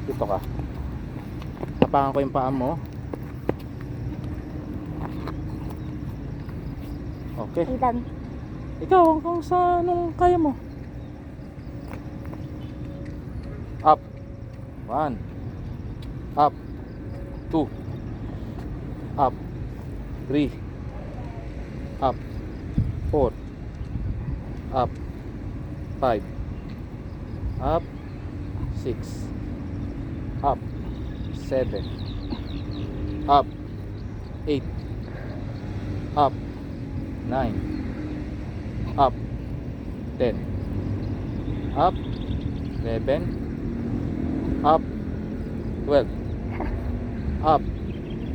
Dito ka. Tapangan ko yung paa mo. Okay. Ilan? Ikaw, hanggang sa anong kaya mo. Up. 1. Up. 2. Up. 3. Up. 4. Up. 5. Up. 6. Up. 7. Up. 8. Up. 9. Up. 10. Up. 11. Up. 12. Up.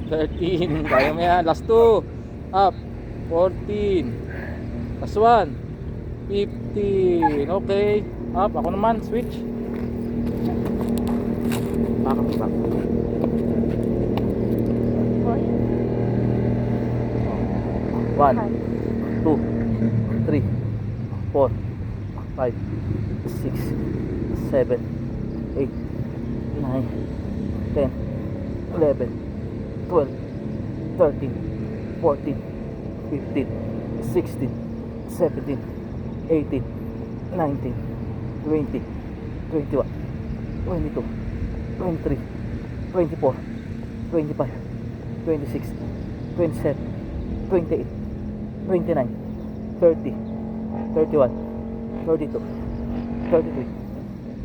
13. Kaya mo yan. Last 2. Up. 14. Last 1. 15. Okay. Up. Ako naman. Switch. Back. 1, 2, 3, 4, 5, 6, 7, 8, 9, 10, 11, 12, 13, 14, 15, 16, 17, 18, 19, 20, 21, 22, 23, 24, 25, 26, 27, 28, 29, 30, 31, 32, 33,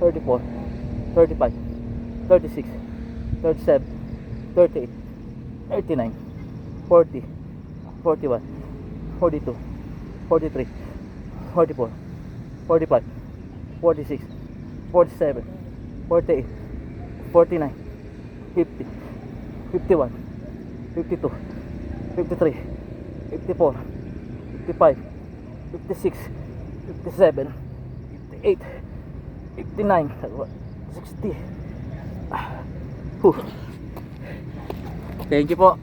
34, 35, 36, 37, 38, 39, 40, 41, 42, 43, 44, 45, 46, 47, 48, 49, 50, 51, 52, 53, 54, 55, 56, 57, 58, 59, 60. Thank you po.